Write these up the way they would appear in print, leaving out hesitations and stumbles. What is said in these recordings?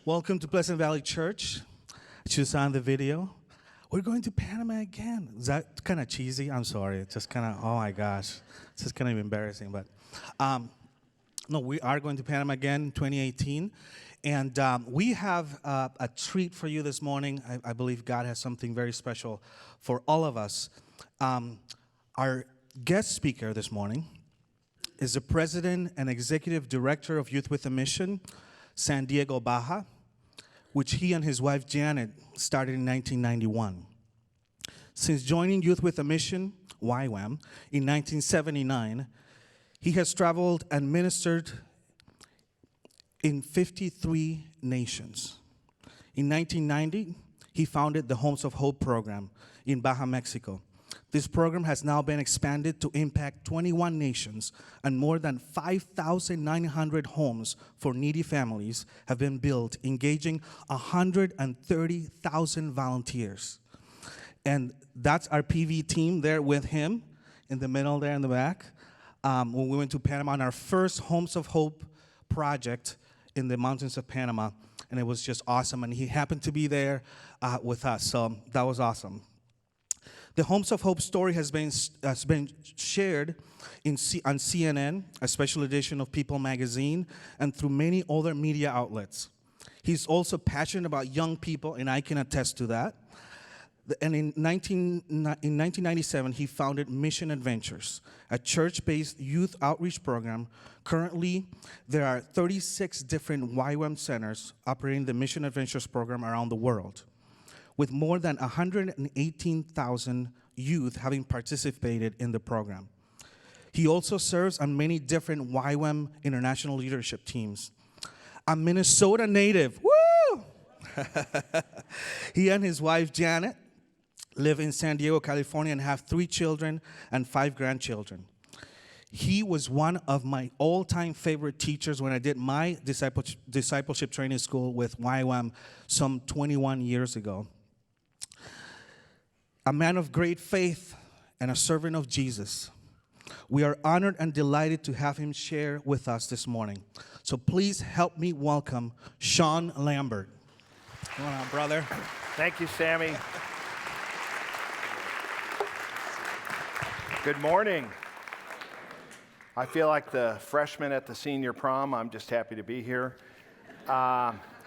Welcome to Pleasant Valley Church. As you saw in the video, we're going to Panama again. Is that kind of cheesy? I'm sorry. It's just kind of, oh my gosh. It's just kind of embarrassing. But no, we are going to Panama again in 2018. And we have a treat for you this morning. I believe God has something very special for all of us. Our guest speaker this morning is the president and executive director of Youth with a Mission, San Diego Baja, which he and his wife Janet started in 1991. Since joining Youth with a Mission, YWAM, in 1979, he has traveled and ministered in 53 nations. In 1990, he founded the Homes of Hope program in Baja, Mexico. This program has now been expanded to impact 21 nations, and more than 5,900 homes for needy families have been built, engaging 130,000 volunteers. And that's our PV team there with him in the middle there in the back. When we went to Panama on our first Homes of Hope project in the mountains of Panama, and it was just awesome. And he happened to be there with us, so that was awesome. The Homes of Hope story has been shared on CNN, a special edition of People magazine, and through many other media outlets. He's also passionate about young people, and I can attest to that. And in 1997, he founded Mission Adventures, a church-based youth outreach program. Currently, there are 36 different YWAM centers operating the Mission Adventures program around the world, with more than 118,000 youth having participated in the program. He also serves on many different YWAM international leadership teams. A Minnesota native, woo! He and his wife, Janet, live in San Diego, California, and have 3 children and 5 grandchildren. He was one of my all-time favorite teachers when I did my discipleship training school with YWAM some 21 years ago. A man of great faith and a servant of Jesus. We are honored and delighted to have him share with us this morning. So please help me welcome Sean Lambert. Come on, brother. Thank you, Sammy. Good morning. I feel like the freshman at the senior prom. I'm just happy to be here.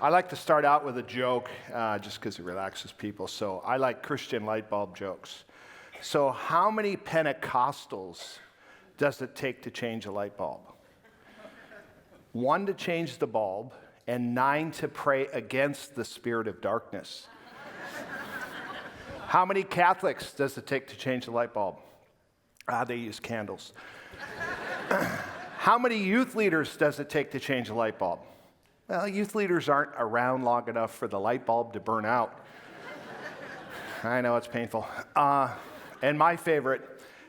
I like to start out with a joke just because it relaxes people. So I like Christian light bulb jokes. So how many Pentecostals does it take to change a light bulb? 1 to change the bulb and 9 to pray against the spirit of darkness. How many Catholics does it take to change the light bulb? They use candles. How many youth leaders does it take to change a light bulb? Well, youth leaders aren't around long enough for the light bulb to burn out. I know it's painful. And my favorite,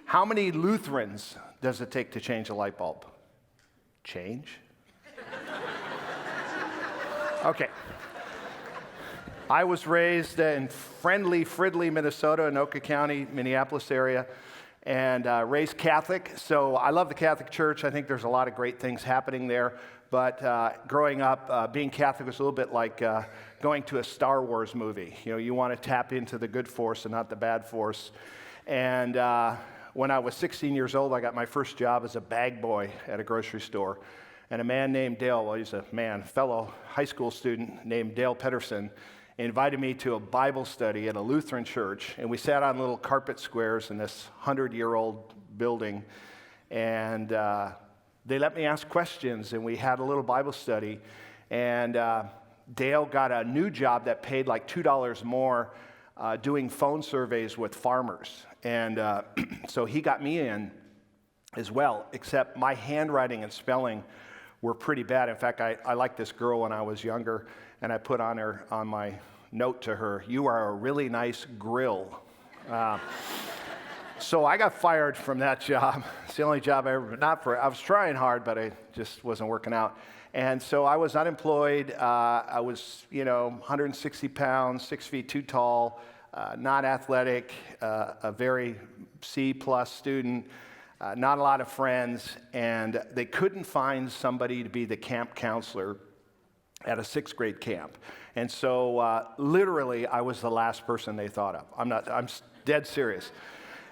how many Lutherans does it take to change a light bulb? Change? Okay. I was raised in friendly Fridley, Minnesota, Anoka County, Minneapolis area, and raised Catholic. So I love the Catholic Church. I think there's a lot of great things happening there. But growing up, being Catholic was a little bit like going to a Star Wars movie. You know, you want to tap into the good force and not the bad force. And when I was 16 years old, I got my first job as a bag boy at a grocery store. And a man named Dale, well, he's a man, fellow high school student named Dale Pedersen, invited me to a Bible study at a Lutheran church. And we sat on little carpet squares in this 100-year-old building. And they let me ask questions, and we had a little Bible study. And Dale got a new job that paid like $2 more doing phone surveys with farmers. And so he got me in as well, except my handwriting and spelling were pretty bad. In fact, I liked this girl when I was younger, and I put on my note to her, "You are a really nice grill." So I got fired from that job. It's the only job I ever, I was trying hard, but it just wasn't working out. And so I was unemployed. I was, 160 pounds, 6 feet too tall, not athletic, a very C-plus student, not a lot of friends, and they couldn't find somebody to be the camp counselor at a 6th grade camp. And so literally I was the last person they thought of. I'm dead serious.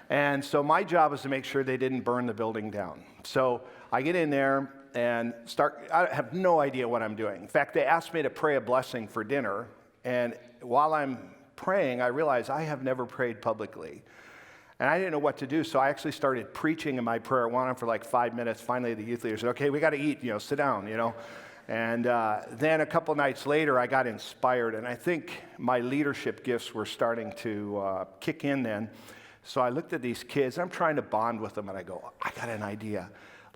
And so my job was to make sure they didn't burn the building down. So I get in there and I have no idea what I'm doing. In fact, they asked me to pray a blessing for dinner. And while I'm praying, I realized I have never prayed publicly. And I didn't know what to do, so I actually started preaching in my prayer. It went on for like 5 minutes. Finally, the youth leader said, okay, we got to eat, sit down, And then a couple nights later, I got inspired, and I think my leadership gifts were starting to kick in then. So I looked at these kids. I'm trying to bond with them, and I go, I got an idea.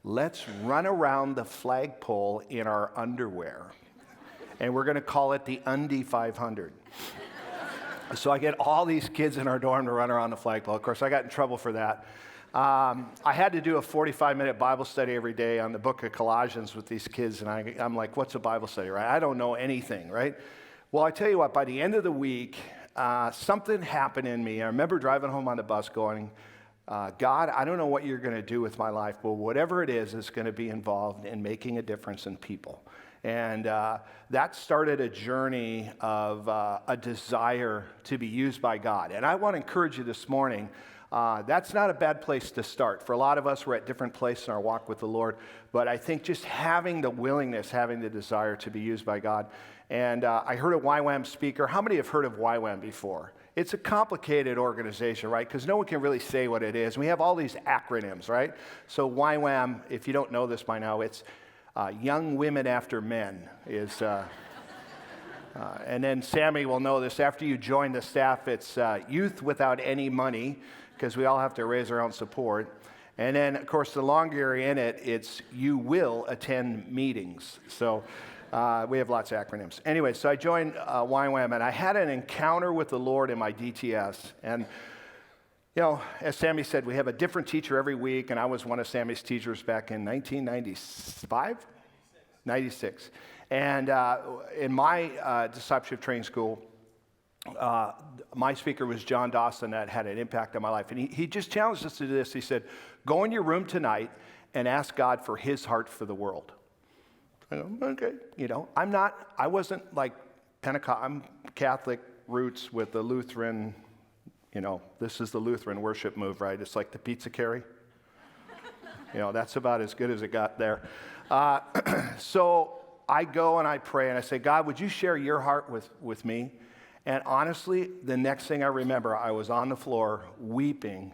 Let's run around the flagpole in our underwear, and we're going to call it the Undie 500. So I get all these kids in our dorm to run around the flagpole. Of course, I got in trouble for that. I had to do a 45-minute Bible study every day on the book of Colossians with these kids, and I'm like, what's a Bible study, right? I don't know anything, right? Well, I tell you what, by the end of the week, something happened in me. I remember driving home on the bus going, God, I don't know what you're going to do with my life, but whatever it is going to be involved in making a difference in people. And that started a journey of a desire to be used by God. And I want to encourage you this morning, that's not a bad place to start. For a lot of us, we're at different places in our walk with the Lord. But I think just having the willingness, having the desire to be used by God. And I heard a YWAM speaker. How many have heard of YWAM before? It's a complicated organization, right? Because no one can really say what it is. We have all these acronyms, right? So YWAM, if you don't know this by now, it's Young Women After Men is, and then Sammy will know this. After you join the staff, it's Youth Without Any Money, because we all have to raise our own support. And then, of course, the longer you're in it, it's You Will Attend Meetings. So we have lots of acronyms. Anyway, so I joined YWAM, and I had an encounter with the Lord in my DTS. And as Sammy said, we have a different teacher every week, and I was one of Sammy's teachers back in 1995? 96. And in my discipleship training school, my speaker was John Dawson. That had an impact on my life. And he just challenged us to do this. He said, go in your room tonight and ask God for his heart for the world. I go, okay. I wasn't like Pentecostal. I'm Catholic roots with the Lutheran. This is the Lutheran worship move, right? It's like the pizza carry. That's about as good as it got there. So I go and I pray and I say, God, would you share your heart with me? And honestly, the next thing I remember, I was on the floor weeping,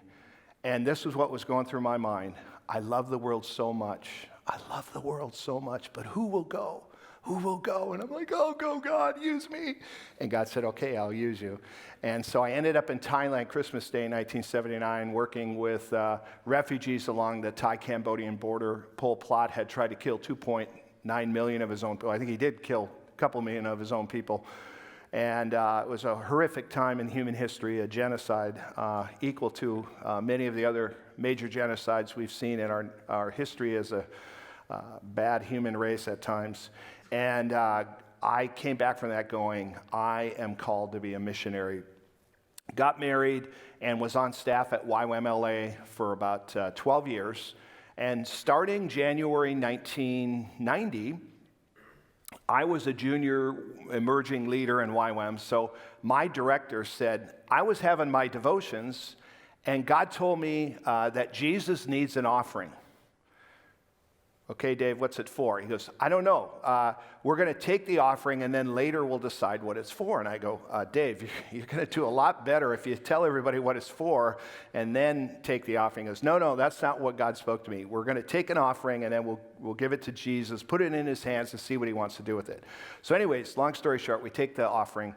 and this was what was going through my mind. I love the world so much. I love the world so much, but who will go? Who will go? And I'm like, oh, go, God, use me. And God said, okay, I'll use you. And so I ended up in Thailand Christmas Day 1979 working with refugees along the Thai-Cambodian border. Pol Pot had tried to kill 2.9 million of his own people. I think he did kill a couple million of his own people. And it was a horrific time in human history, a genocide equal to many of the other major genocides we've seen in our history as a bad human race at times. And I came back from that going, I am called to be a missionary. Got married and was on staff at YWAM-LA for about 12 years. And starting January 1990, I was a junior emerging leader in YWAM. So my director said, I was having my devotions, and God told me that Jesus needs an offering. Okay, Dave, what's it for? He goes, I don't know. We're going to take the offering, and then later we'll decide what it's for. And I go, Dave, you're going to do a lot better if you tell everybody what it's for and then take the offering. He goes, no, that's not what God spoke to me. We're going to take an offering, and then we'll give it to Jesus, put it in his hands, and see what he wants to do with it. So anyways, long story short, we take the offering,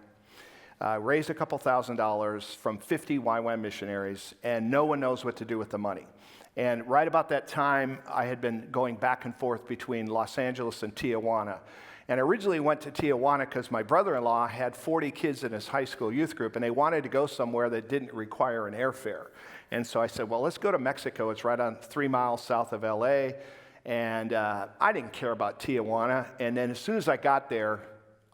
raise a couple $1,000s from 50 YWAM missionaries, and no one knows what to do with the money. And right about that time, I had been going back and forth between Los Angeles and Tijuana. And I originally went to Tijuana because my brother-in-law had 40 kids in his high school youth group, and they wanted to go somewhere that didn't require an airfare. And so I said, well, let's go to Mexico. It's right on 3 miles south of LA. And I didn't care about Tijuana. And then as soon as I got there,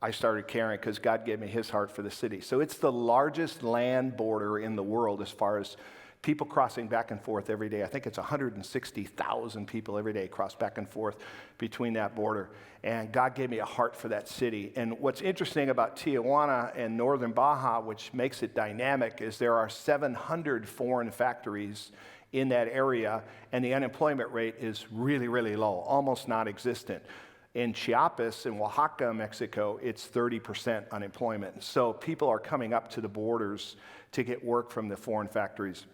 I started caring because God gave me his heart for the city. So it's the largest land border in the world as far as People crossing back and forth every day. I think it's 160,000 people every day cross back and forth between that border. And God gave me a heart for that city. And what's interesting about Tijuana and northern Baja, which makes it dynamic, is there are 700 foreign factories in that area, and the unemployment rate is really, really low, almost non-existent. In Chiapas, in Oaxaca, Mexico, it's 30% unemployment. So people are coming up to the borders to get work from the foreign factories.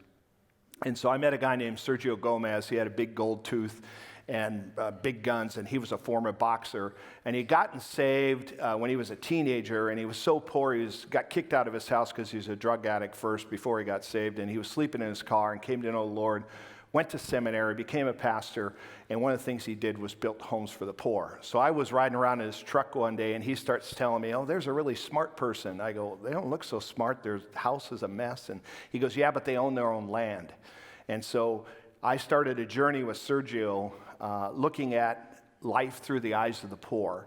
And so I met a guy named Sergio Gomez. He had a big gold tooth and big guns, and he was a former boxer. And he'd gotten saved when he was a teenager, and he was so poor, got kicked out of his house because he was a drug addict first before he got saved, and he was sleeping in his car and came to know the Lord, went to seminary, became a pastor, and one of the things he did was built homes for the poor. So I was riding around in his truck one day, and he starts telling me, oh, there's a really smart person. I go, they don't look so smart. Their house is a mess. And he goes, yeah, but they own their own land. And so I started a journey with Sergio looking at life through the eyes of the poor,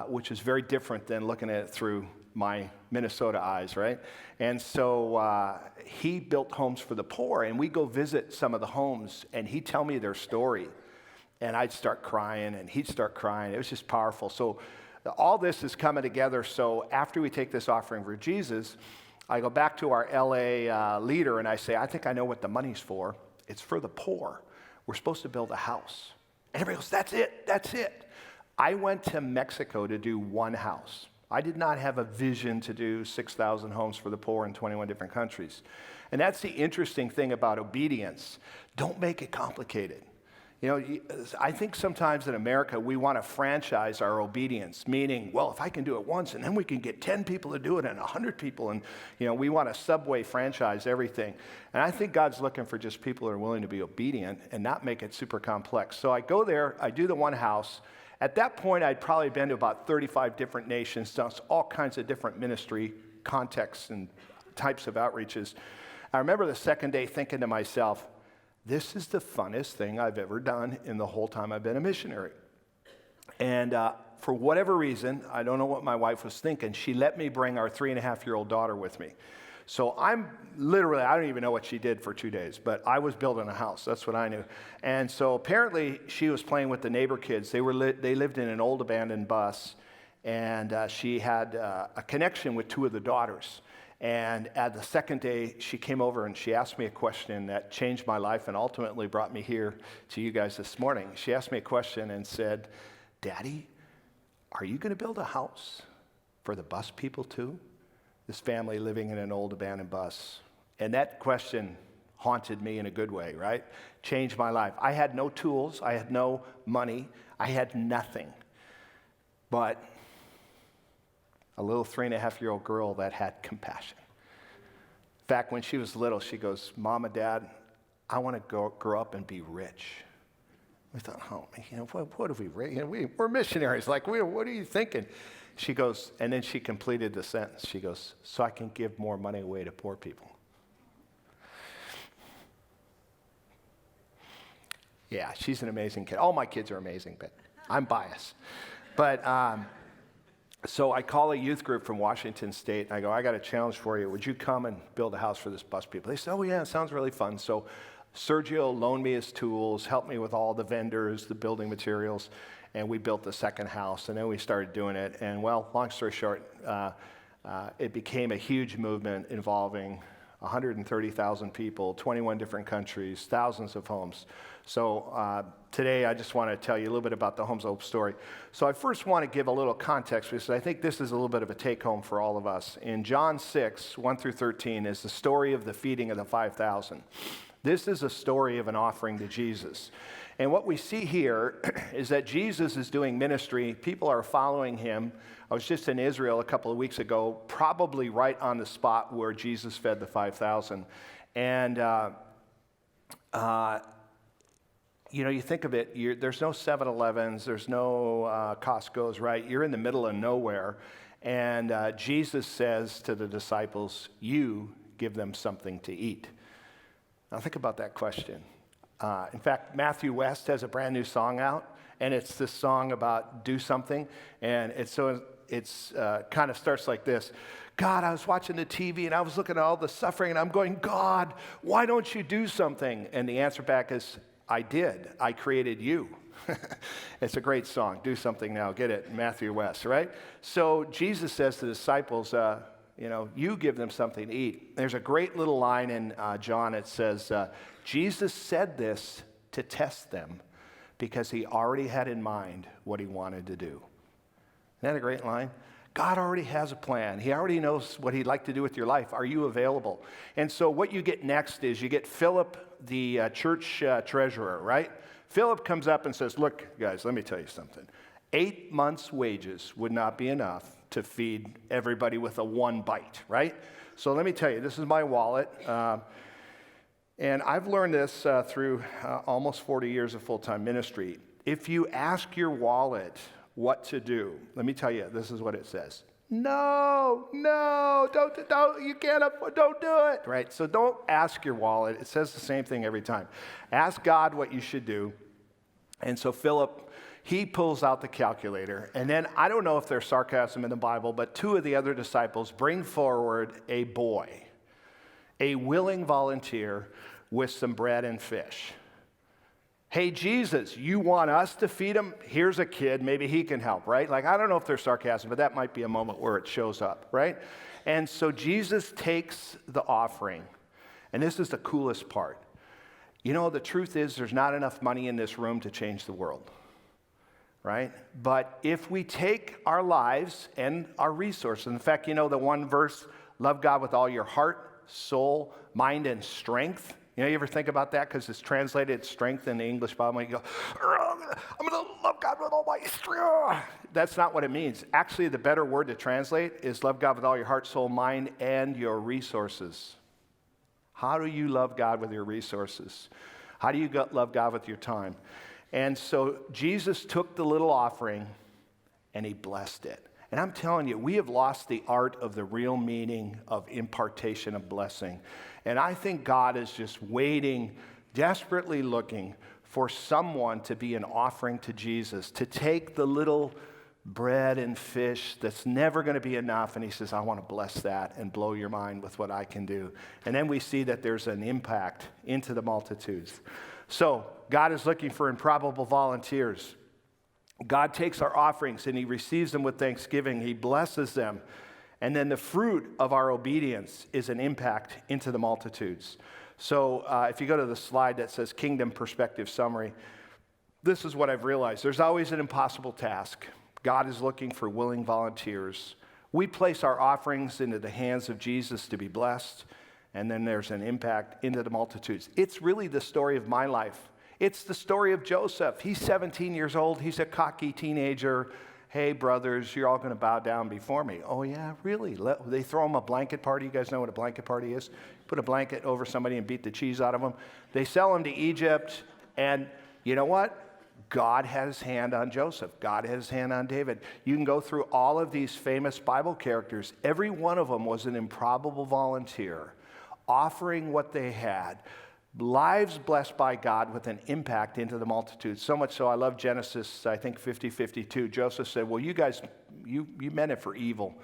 which is very different than looking at it through my Minnesota eyes, right? And so he built homes for the poor, and we go visit some of the homes, and he'd tell me their story, and I'd start crying, and he'd start crying. It was just powerful. So all this is coming together. So after we take this offering for Jesus, I go back to our LA leader, and I say, I think I know what the money's for. It's for the poor. We're supposed to build a house. And everybody goes, that's it, that's it. I went to Mexico to do one house. I did not have a vision to do 6,000 homes for the poor in 21 different countries. And that's the interesting thing about obedience. Don't make it complicated. You know, I think sometimes in America, we want to franchise our obedience, meaning, well, if I can do it once, and then we can get 10 people to do it and 100 people, and, you know, we want to Subway franchise everything. And I think God's looking for just people who are willing to be obedient and not make it super complex. So I go there, I do the one house. At that point, I'd probably been to about 35 different nations, done all kinds of different ministry contexts and types of outreaches. I remember the second day thinking to myself, this is the funnest thing I've ever done in the whole time I've been a missionary. And for whatever reason, I don't know what my wife was thinking, she let me bring our 3.5-year-old daughter with me. So I'm literally, I don't even know what she did for 2 days, but I was building a house. That's what I knew. And so apparently she was playing with the neighbor kids. They lived in an old abandoned bus, and she had a connection with 2 of the daughters. And at the second day, she came over and she asked me a question that changed my life and ultimately brought me here to you guys this morning. She asked me a question and said, Daddy, are you going to build a house for the bus people too? This family living in an old abandoned bus. And that question haunted me in a good way, right? Changed my life. I had no tools. I had no money. I had nothing. But a little 3.5-year-old girl that had compassion. In fact, when she was little, she goes, Mom and Dad, I want to grow up and be rich. We thought, oh, you know, what if we're missionaries. Like, what are you thinking? She goes, and then she completed the sentence. She goes, so I can give more money away to poor people. Yeah, she's an amazing kid. All my kids are amazing, but I'm biased. But so I call a youth group from Washington State, and I go, I got a challenge for you. Would you come and build a house for this bus people? They said, oh, yeah, it sounds really fun. So Sergio loaned me his tools, helped me with all the vendors, the building materials, and we built the second house, and then we started doing it. And, well, long story short, it became a huge movement involving 130,000 people, 21 different countries, thousands of homes. So today I just want to tell you a little bit about the Homes of Hope story. So I first want to give a little context because I think this is a little bit of a take-home for all of us. In John 6, 1 through 13 is the story of the feeding of the 5,000. This is a story of an offering to Jesus. And what we see here is that Jesus is doing ministry. People are following him. I was just in Israel a couple of weeks ago, probably right on the spot where Jesus fed the 5,000. And, you know, you think of it, there's no 7-Elevens, there's no Costco's, right? You're in the middle of nowhere. And Jesus says to the disciples, you give them something to eat. Now think about that question. In fact, Matthew West has a brand new song out, and it's this song about do something. And it's so it's kind of starts like this. God, I was watching the TV and I was looking at all the suffering and I'm going, God, why don't you do something? And the answer back is, I did. I created you. It's a great song. Do something now. Get it? Matthew West, right? So Jesus says to the disciples, you give them something to eat. There's a great little line in John. It says, Jesus said this to test them because he already had in mind what he wanted to do. Isn't that a great line? God already has a plan. He already knows what he'd like to do with your life. Are you available? And so what you get next is you get Philip, the church treasurer, right? Philip comes up and says, look, guys, let me tell you something. 8 months' wages would not be enough to feed everybody with a one bite, right? So let me tell you, this is my wallet. And I've learned this through almost 40 years of full-time ministry. If you ask your wallet what to do, let me tell you, this is what it says. No, don't, you can't, don't do it, right? So don't ask your wallet. It says the same thing every time. Ask God what you should do. And so Philip, he pulls out the calculator. And then, I don't know if there's sarcasm in the Bible, but 2 of the other disciples bring forward a boy, a willing volunteer with some bread and fish. Hey, Jesus, you want us to feed him? Here's a kid, maybe he can help, right? Like, I don't know if there's sarcasm, but that might be a moment where it shows up, right? And so Jesus takes the offering, and this is the coolest part. You know, the truth is there's not enough money in this room to change the world, right? But if we take our lives and our resources, in fact, you know the one verse, love God with all your heart, soul, mind, and strength. You ever think about that? Because it's translated strength in the English Bible. You go, I'm going to love God with all my strength. That's not what it means. Actually, the better word to translate is love God with all your heart, soul, mind, and your resources. How do you love God with your resources? How do you love God with your time? And so Jesus took the little offering and he blessed it. And I'm telling you, we have lost the art of the real meaning of impartation of blessing. And I think God is just waiting, desperately looking for someone to be an offering to Jesus, to take the little bread and fish that's never going to be enough. And he says, I want to bless that and blow your mind with what I can do. And then we see that there's an impact into the multitudes. So God is looking for improbable volunteers. God takes our offerings and he receives them with thanksgiving. He blesses them. And then the fruit of our obedience is an impact into the multitudes. So if you go to the slide that says Kingdom Perspective Summary, this is what I've realized. There's always an impossible task. God is looking for willing volunteers. We place our offerings into the hands of Jesus to be blessed, and then there's an impact into the multitudes. It's really the story of my life. It's the story of Joseph. He's 17 years old. He's a cocky teenager. Hey, brothers, you're all going to bow down before me. Oh, yeah, really? They throw him a blanket party. You guys know what a blanket party is? Put a blanket over somebody and beat the cheese out of them. They sell him to Egypt, and you know what? God had his hand on Joseph. God had his hand on David. You can go through all of these famous Bible characters. Every one of them was an improbable volunteer, offering what they had. Lives blessed by God with an impact into the multitude. So much so, I love Genesis, I think 50:52. Joseph said, well, you guys, you meant it for evil,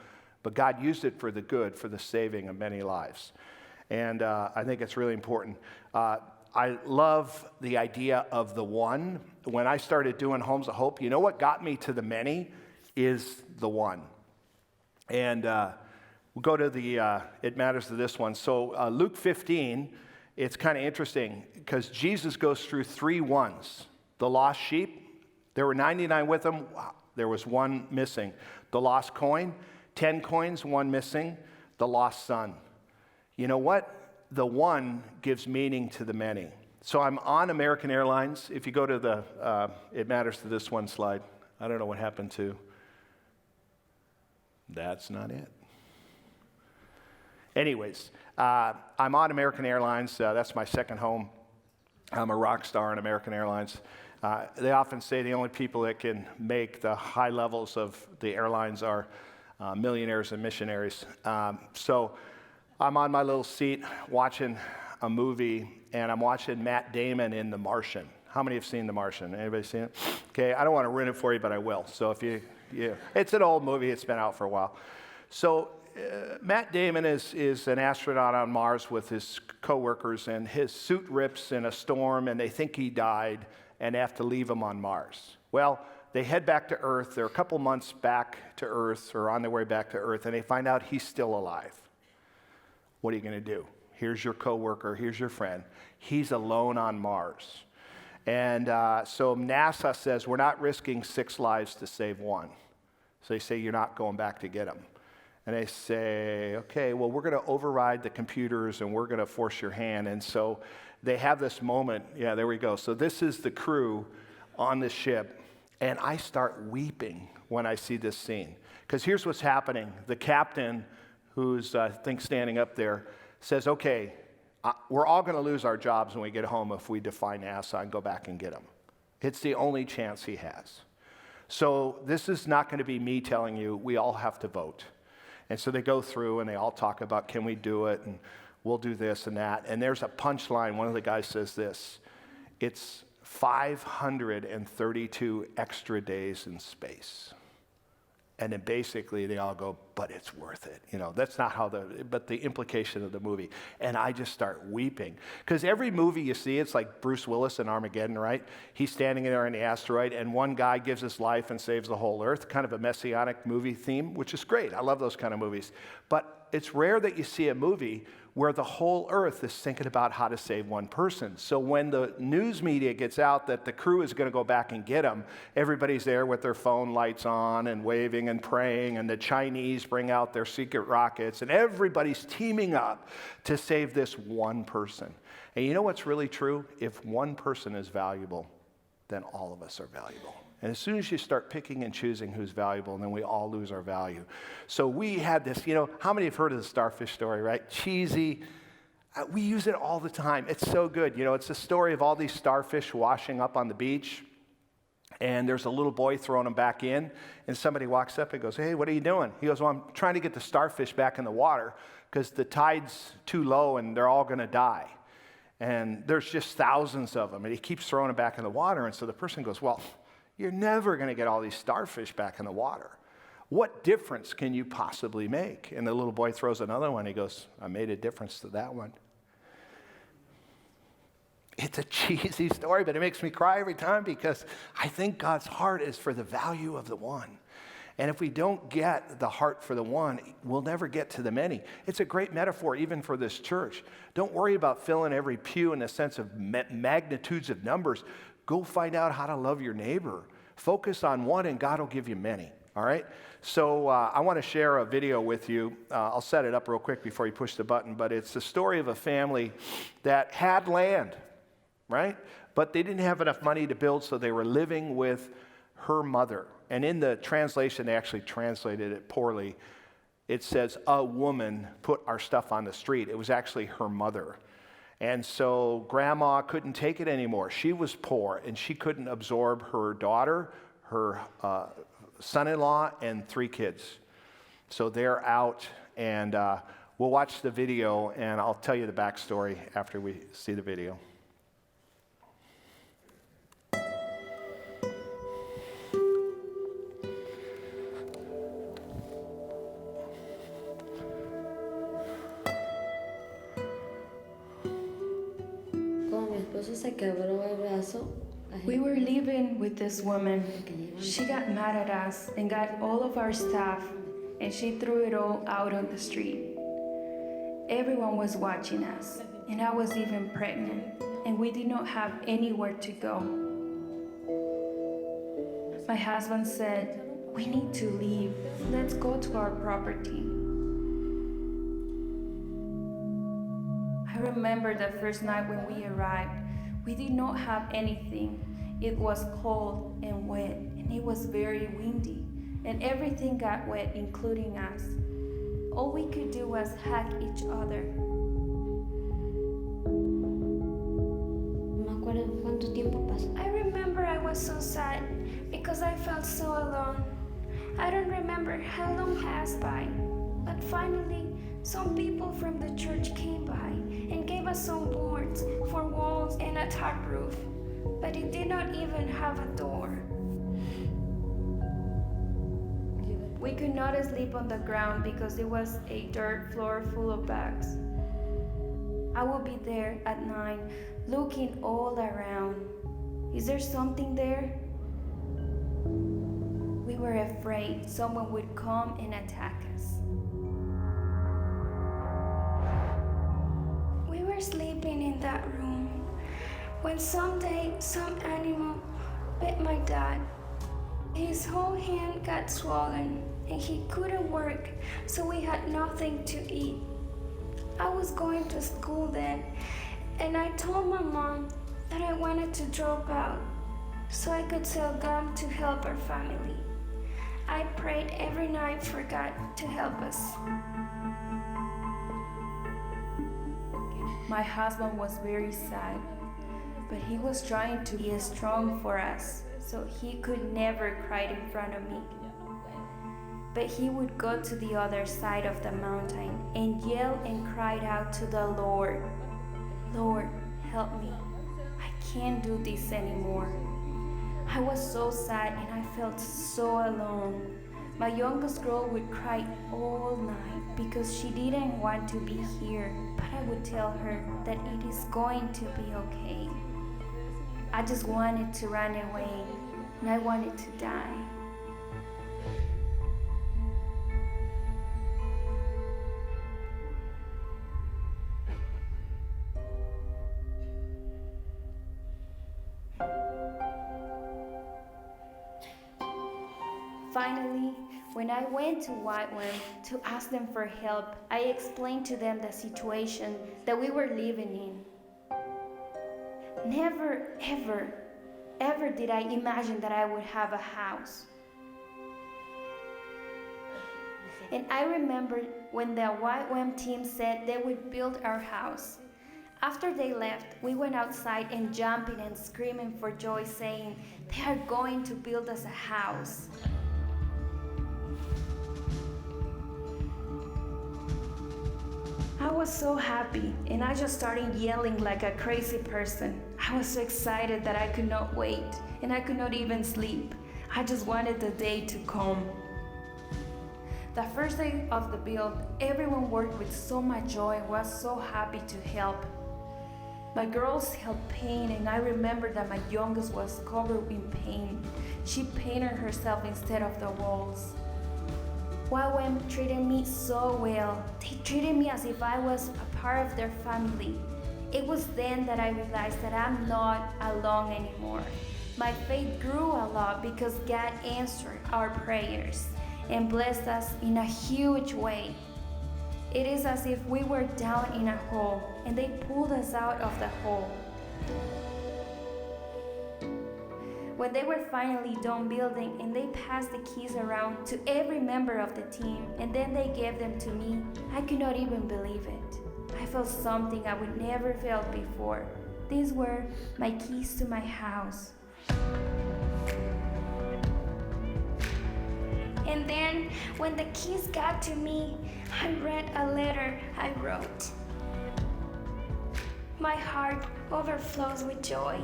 but God used it for the good, for the saving of many lives. And I think it's really important. I love the idea of the one. When I started doing Homes of Hope, you know what got me to the many is the one. And we'll go to the, it matters to this one. So Luke 15, it's kind of interesting because Jesus goes through 3 ones. The lost sheep, there were 99 with him. There was one missing. The lost coin, 10 coins, one missing. The lost son. You know what? The one gives meaning to the many. So I'm on American Airlines. If you go to the, it matters to this one slide. I don't know what happened to. That's not it. Anyways, I'm on American Airlines. That's my second home. I'm a rock star on American Airlines. They often say the only people that can make the high levels of the airlines are millionaires and missionaries. So I'm on my little seat watching a movie, and I'm watching Matt Damon in The Martian. How many have seen The Martian? Anybody seen it? Okay, I don't want to ruin it for you, but I will. So if you Yeah, it's an old movie. It's been out for a while. So Matt Damon is an astronaut on Mars with his coworkers, and his suit rips in a storm, and they think he died and have to leave him on Mars. Well, they head back to Earth. They're a couple months back to Earth, or on their way back to Earth, and they find out he's still alive. What are you going to do? Here's your coworker. Here's your friend. He's alone on Mars. And so NASA says, we're not risking 6 lives to save one. So they say, you're not going back to get him. And they say, okay, well, we're going to override the computers and we're going to force your hand. And so they have this moment. Yeah, there we go. So this is the crew on the ship. And I start weeping when I see this scene. Because here's what's happening. The captain, who's, I think, standing up there, says, okay, we're all going to lose our jobs when we get home if we defy NASA and go back and get them. It's the only chance he has. So this is not going to be me telling you, we all have to vote. And so they go through and they all talk about, can we do it? And we'll do this and that. And there's a punchline. One of the guys says this, it's 532 extra days in space. And then basically they all go, but it's worth it. You know, that's not how but the implication of the movie. And I just start weeping. Because every movie you see, it's like Bruce Willis in Armageddon, right? He's standing there in the asteroid, and one guy gives his life and saves the whole earth. Kind of a messianic movie theme, which is great. I love those kind of movies. But it's rare that you see a movie where the whole earth is thinking about how to save one person. So when the news media gets out that the crew is going to go back and get them, everybody's there with their phone lights on and waving and praying, and the Chinese bring out their secret rockets, and everybody's teaming up to save this one person. And you know what's really true? If one person is valuable, then all of us are valuable. And as soon as you start picking and choosing who's valuable, then we all lose our value. So we had this, you know, how many have heard of the starfish story, right? Cheesy. We use it all the time. It's so good. You know, it's a story of all these starfish washing up on the beach. And there's a little boy throwing them back in. And somebody walks up and goes, hey, what are you doing? He goes, well, I'm trying to get the starfish back in the water because the tide's too low and they're all going to die. And there's just thousands of them. And he keeps throwing them back in the water. And so the person goes, well, you're never going to get all these starfish back in the water. What difference can you possibly make? And the little boy throws another one. He goes, I made a difference to that one. It's a cheesy story, but it makes me cry every time because I think God's heart is for the value of the one. And if we don't get the heart for the one, we'll never get to the many. It's a great metaphor even for this church. Don't worry about filling every pew in the sense of magnitudes of numbers. Go find out how to love your neighbor. Focus on one, and God will give you many. All right? So I want to share a video with you. I'll set it up real quick before you push the button. But it's the story of a family that had land, right? But they didn't have enough money to build, so they were living with her mother. And in the translation, they actually translated it poorly. It says, a woman put our stuff on the street. It was actually her mother. And so grandma couldn't take it anymore. She was poor, and she couldn't absorb her daughter, her son-in-law, and 3 kids. So they're out, and we'll watch the video, and I'll tell you the backstory after we see the video. We were living with this woman. She got mad at us and got all of our stuff, and she threw it all out on the street. Everyone was watching us, and I was even pregnant, and we did not have anywhere to go. My husband said, we need to leave. Let's go to our property. I remember the first night when we arrived. We did not have anything. It was cold and wet, and it was very windy, and everything got wet, including us. All we could do was hug each other. I remember I was so sad because I felt so alone. I don't remember how long passed by, but finally, some people from the church came by and gave us some boards for walls and a tarp roof, but it did not even have a door. We could not sleep on the ground because it was a dirt floor full of bags. I would be there at night, looking all around. Is there something there? We were afraid someone would come and attack us. We were sleeping in that room when someday some animal bit my dad. His whole hand got swollen and he couldn't work, so we had nothing to eat. I was going to school then, and I told my mom that I wanted to drop out so I could sell gum to help our family. I prayed every night for God to help us. My husband was very sad, but he was trying to be strong for us, so he could never cry in front of me. But he would go to the other side of the mountain and yell and cry out to the Lord, "Lord, help me. I can't do this anymore." I was so sad and I felt so alone. My youngest girl would cry all night because she didn't want to be here, but I would tell her that it is going to be okay. I just wanted to run away and I wanted to die. Finally, when I went to Wordwide to ask them for help, I explained to them the situation that we were living in. Never, ever did I imagine that I would have a house. And I remember when the Wordwide team said they would build our house. After they left, we went outside and jumping and screaming for joy, saying, "They are going to build us a house." I was so happy, and I just started yelling like a crazy person. I was so excited that I could not wait, and I could not even sleep. I just wanted the day to come. The first day of the build, everyone worked with so much joy, was so happy to help. My girls helped paint, and I remember that my youngest was covered in paint. She painted herself instead of the walls. Wordwide treated me so well. They treated me as if I was a part of their family. It was then that I realized that I'm not alone anymore. My faith grew a lot because God answered our prayers and blessed us in a huge way. It is as if we were down in a hole and they pulled us out of the hole. When they were finally done building and they passed the keys around to every member of the team and then they gave them to me, I could not even believe it. I felt something I would never felt before. These were my keys to my house. And then when the keys got to me, I read a letter I wrote. My heart overflows with joy.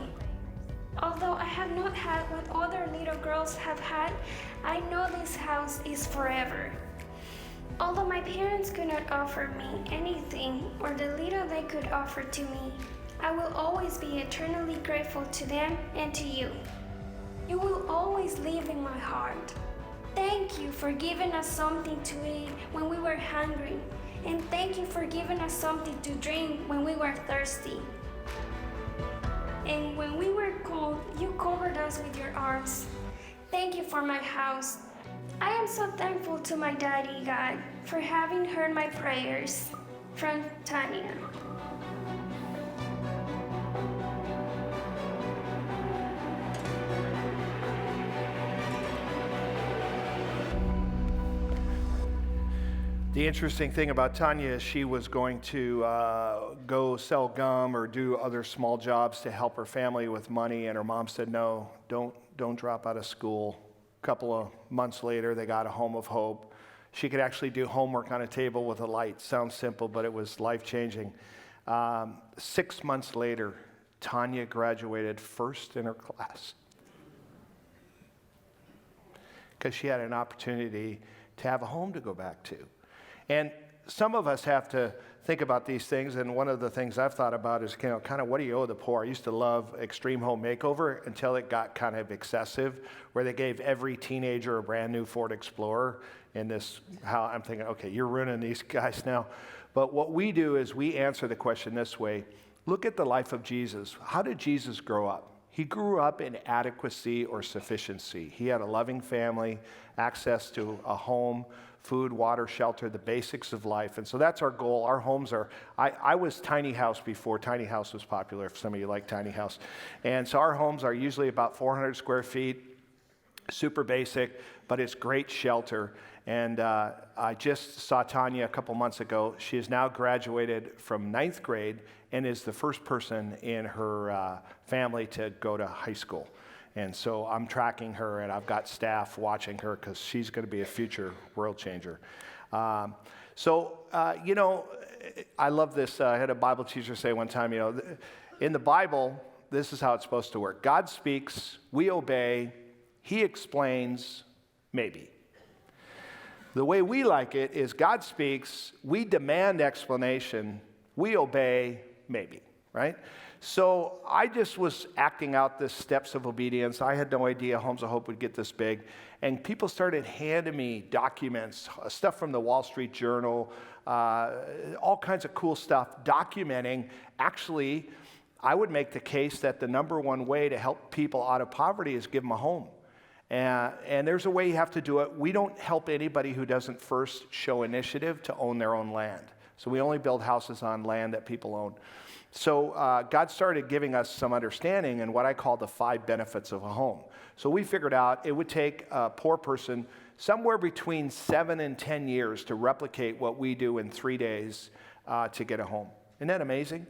Although I have not had what other little girls have had, I know this house is forever. Although my parents could not offer me anything or the little they could offer to me, I will always be eternally grateful to them and to you. You will always live in my heart. Thank you for giving us something to eat when we were hungry, and thank you for giving us something to drink when we were thirsty. And when we were cold, you covered us with your arms. Thank you for my house. I am so thankful to my daddy, God, for having heard my prayers. From Tanya. The interesting thing about Tanya is she was going to go sell gum or do other small jobs to help her family with money, and her mom said, "No, don't drop out of school." A couple of months later, they got a home of hope. She could actually do homework on a table with a light. Sounds simple, but it was life-changing. 6 months later, Tanya graduated first in her class because she had an opportunity to have a home to go back to. And some of us have to think about these things, and one of the things I've thought about is, kind of what do you owe the poor? I used to love Extreme Home Makeover until it got kind of excessive, where they gave every teenager a brand new Ford Explorer. And I'm thinking, okay, you're ruining these guys now. But what we do is we answer the question this way. Look at the life of Jesus. How did Jesus grow up? He grew up in adequacy or sufficiency. He had a loving family, access to a home, food, water, shelter, the basics of life. And so that's our goal. Our homes are, I was tiny house before tiny house was popular, if some of you like tiny house. And so our homes are usually about 400 square feet, super basic, but it's great shelter. And I just saw Tanya a couple months ago. She has now graduated from 9th grade and is the first person in her family to go to high school. And so I'm tracking her, and I've got staff watching her because she's going to be a future world changer. I love this. I had a Bible teacher say one time, in the Bible, this is how it's supposed to work. God speaks, we obey, he explains, maybe. The way we like it is God speaks, we demand explanation, we obey, maybe, right? So I just was acting out the steps of obedience. I had no idea Homes of Hope would get this big. And people started handing me documents, stuff from the Wall Street Journal, all kinds of cool stuff, documenting. Actually, I would make the case that the number one way to help people out of poverty is give them a home. And there's a way you have to do it. We don't help anybody who doesn't first show initiative to own their own land. So we only build houses on land that people own. So God started giving us some understanding in what I call the 5 benefits of a home. So we figured out it would take a poor person somewhere between 7 and 10 years to replicate what we do in 3 days to get a home. Isn't that amazing?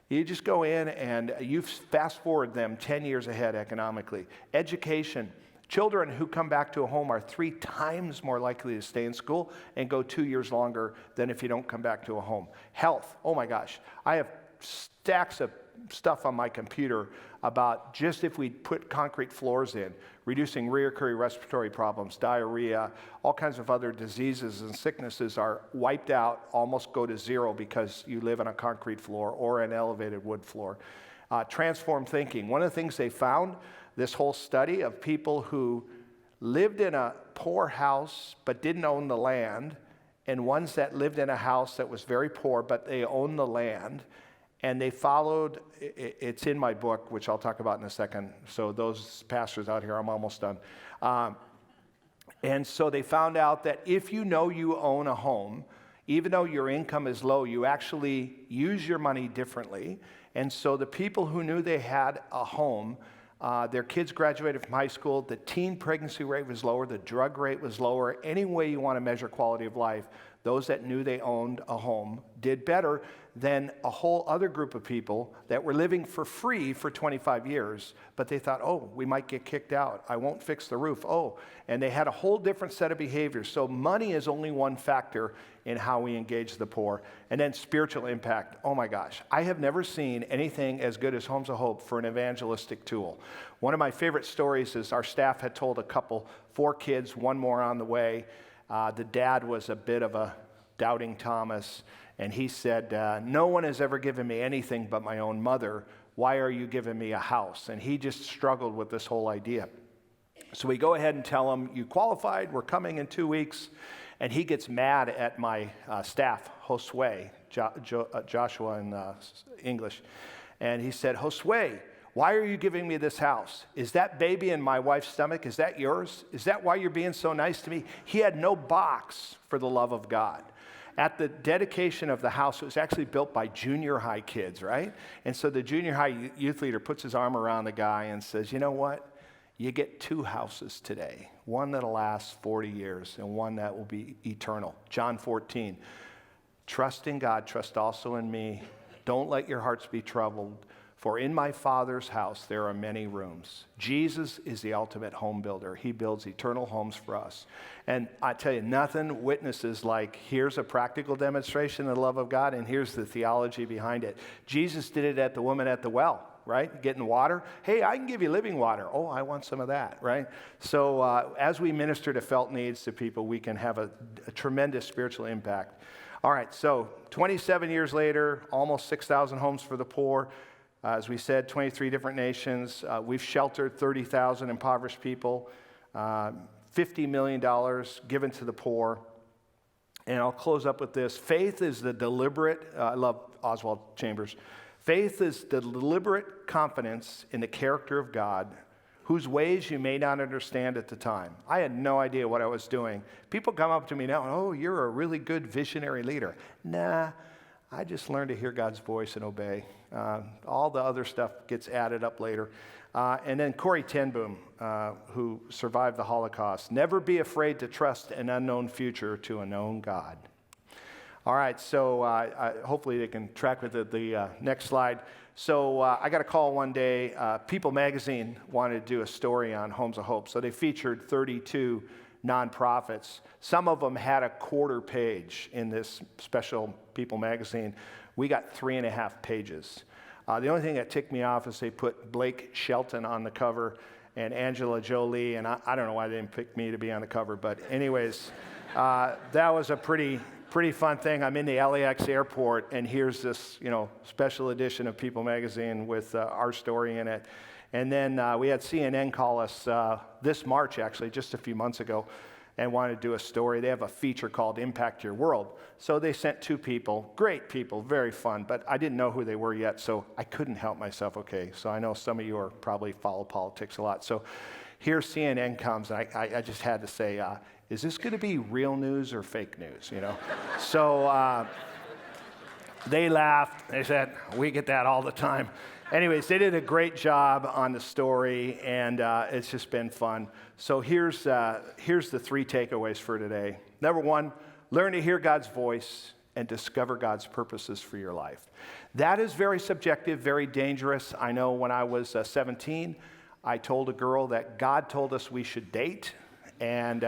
You just go in and you fast forward them 10 years ahead economically. Education. Children who come back to a home are 3 times more likely to stay in school and go 2 years longer than if you don't come back to a home. Health. Oh my gosh. I have stacks of stuff on my computer about just if we put concrete floors in, reducing recurring respiratory problems, diarrhea, all kinds of other diseases and sicknesses are wiped out, almost go to zero because you live on a concrete floor or an elevated wood floor. Transform thinking. One of the things they found, this whole study of people who lived in a poor house but didn't own the land, and ones that lived in a house that was very poor but they owned the land, and they followed, it's in my book, which I'll talk about in a second. So those pastors out here, I'm almost done. And so they found out that if you know you own a home, even though your income is low, you actually use your money differently. And so the people who knew they had a home, their kids graduated from high school, the teen pregnancy rate was lower, the drug rate was lower. Any way you want to measure quality of life, those that knew they owned a home did better than a whole other group of people that were living for free for 25 years, but they thought, oh, we might get kicked out. I won't fix the roof. Oh, and they had a whole different set of behaviors. So money is only one factor in how we engage the poor. And then spiritual impact. Oh my gosh, I have never seen anything as good as Homes of Hope for an evangelistic tool. One of my favorite stories is our staff had told a couple, 4 kids, 1 more on the way. The dad was a bit of a doubting Thomas, and he said, no one has ever given me anything but my own mother. Why are you giving me a house? And he just struggled with this whole idea. So we go ahead and tell him, you qualified, we're coming in 2 weeks. And he gets mad at my staff, Josue, Joshua in English. And he said, Josue, why are you giving me this house? Is that baby in my wife's stomach? Is that yours? Is that why you're being so nice to me? He had no box for the love of God. At the dedication of the house, it was actually built by junior high kids, right? And so the junior high youth leader puts his arm around the guy and says, you know what? You get 2 houses today, one that'll last 40 years and one that will be eternal. John 14, trust in God, trust also in me. Don't let your hearts be troubled. For in my Father's house there are many rooms. Jesus is the ultimate home builder. He builds eternal homes for us. And I tell you, nothing witnesses like, here's a practical demonstration of the love of God, and here's the theology behind it. Jesus did it at the woman at the well. right? Getting water. Hey, I can give you living water. Oh, I want some of that, right? So as we minister to felt needs to people, we can have a tremendous spiritual impact. All right, so 27 years later, almost 6,000 homes for the poor. As we said, 23 different nations. We've sheltered 30,000 impoverished people. $50 million given to the poor. And I'll close up with this. Faith is the deliberate, I love Oswald Chambers. Faith is the deliberate confidence in the character of God, whose ways you may not understand at the time. I had no idea what I was doing. People come up to me now, oh, you're a really good visionary leader. Nah, I just learned to hear God's voice and obey. All the other stuff gets added up later. And then Corrie ten Boom, who survived the Holocaust. Never be afraid to trust an unknown future to a known God. All right, so hopefully they can track with the next slide. So I got a call one day. People magazine wanted to do a story on Homes of Hope. So they featured 32 nonprofits. Some of them had a quarter page in this special People magazine. We got 3.5 pages. The only thing that ticked me off is they put Blake Shelton on the cover and Angela Jolie, and I don't know why they didn't pick me to be on the cover, but anyways, that was a pretty fun thing. I'm in the LAX airport, and here's this, special edition of People magazine with our story in it. And then we had CNN call us this March, actually, just a few months ago, and wanted to do a story. They have a feature called Impact Your World. So they sent 2 people, great people, very fun, but I didn't know who they were yet, so I couldn't help myself, okay? So I know some of you are probably follow politics a lot. So here CNN comes, and I just had to say, is this going to be real news or fake news, So they laughed. They said, we get that all the time. Anyways, they did a great job on the story, and it's just been fun. So here's the 3 takeaways for today. Number 1, learn to hear God's voice and discover God's purposes for your life. That is very subjective, very dangerous. I know when I was 17, I told a girl that God told us we should date, and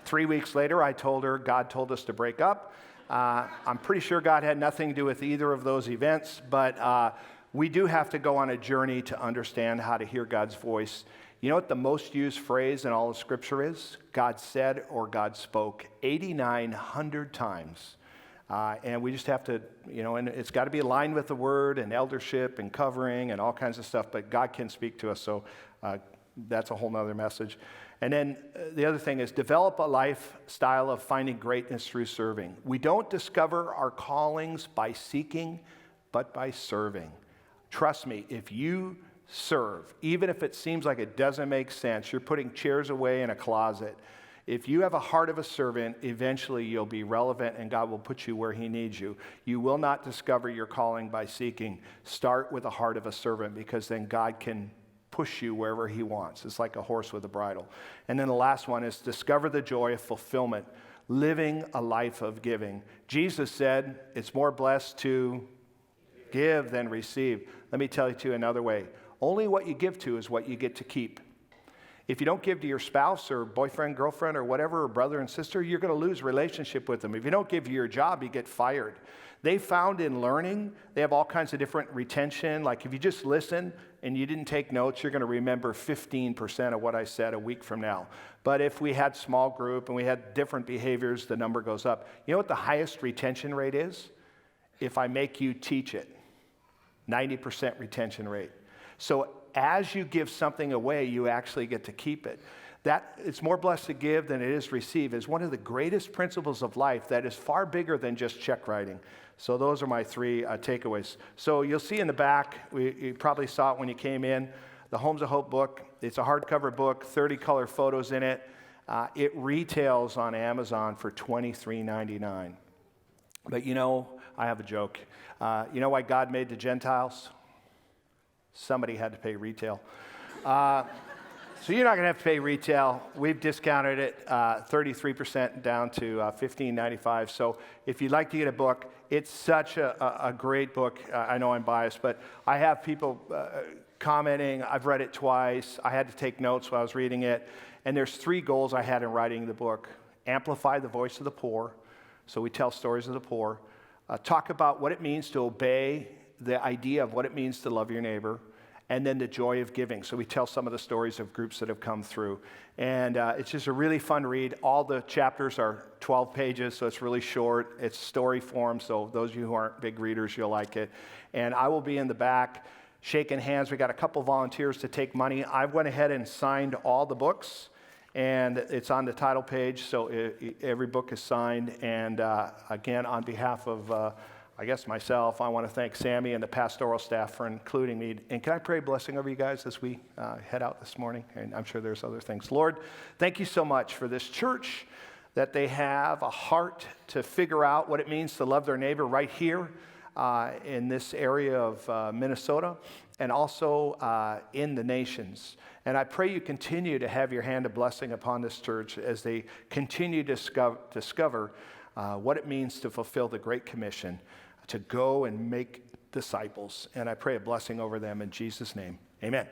3 weeks later, I told her God told us to break up. I'm pretty sure God had nothing to do with either of those events, but we do have to go on a journey to understand how to hear God's voice. You know what the most used phrase in all of Scripture is? God said or God spoke 8,900 times. And we just have to, and it's got to be aligned with the Word and eldership and covering and all kinds of stuff, but God can speak to us, so that's a whole nother message. And then the other thing is develop a lifestyle of finding greatness through serving. We don't discover our callings by seeking, but by serving. Trust me, if you serve, even if it seems like it doesn't make sense, you're putting chairs away in a closet. If you have a heart of a servant, eventually you'll be relevant and God will put you where He needs you. You will not discover your calling by seeking. Start with a heart of a servant, because then God can push you wherever He wants. It's like a horse with a bridle. And then the last one is discover the joy of fulfillment, living a life of giving. Jesus said it's more blessed to give than receive. Let me tell you too another way. Only what you give to is what you get to keep. If you don't give to your spouse or boyfriend, girlfriend, or whatever, or brother and sister, you're going to lose relationship with them. If you don't give to your job, you get fired. They found in learning, they have all kinds of different retention. Like if you just listen and you didn't take notes, you're going to remember 15% of what I said a week from now. But if we had small group and we had different behaviors, the number goes up. You know what the highest retention rate is? If I make you teach it. 90% retention rate. So as you give something away, you actually get to keep it. That it's more blessed to give than it is receive is one of the greatest principles of life that is far bigger than just check writing. So those are my 3 takeaways. So you'll see in the back, you probably saw it when you came in, the Homes of Hope book. It's a hardcover book, 30 color photos in it. It retails on Amazon for $23.99. But I have a joke. You know why God made the Gentiles? Somebody had to pay retail. So you're not going to have to pay retail. We've discounted it 33% down to $15.95. So if you'd like to get a book, it's such a great book. I know I'm biased, but I have people commenting. I've read it twice. I had to take notes while I was reading it. And there's 3 goals I had in writing the book. Amplify the voice of the poor. So we tell stories of the poor. Talk about what it means to obey the idea of what it means to love your neighbor, and then the joy of giving. So we tell some of the stories of groups that have come through. And it's just a really fun read. All the chapters are 12 pages, so it's really short. It's story form, so those of you who aren't big readers, you'll like it. And I will be in the back shaking hands. We got a couple volunteers to take money. I went ahead and signed all the books, and it's on the title page, so every book is signed. And again, on behalf of I guess myself, I want to thank Sammy and the pastoral staff for including me. And can I pray a blessing over you guys as we head out this morning? And I'm sure there's other things. Lord, thank you so much for this church, that they have a heart to figure out what it means to love their neighbor right here in this area of Minnesota, and also in the nations. And I pray you continue to have your hand of blessing upon this church as they continue to discover what it means to fulfill the Great Commission, to go and make disciples. And I pray a blessing over them in Jesus' name. Amen.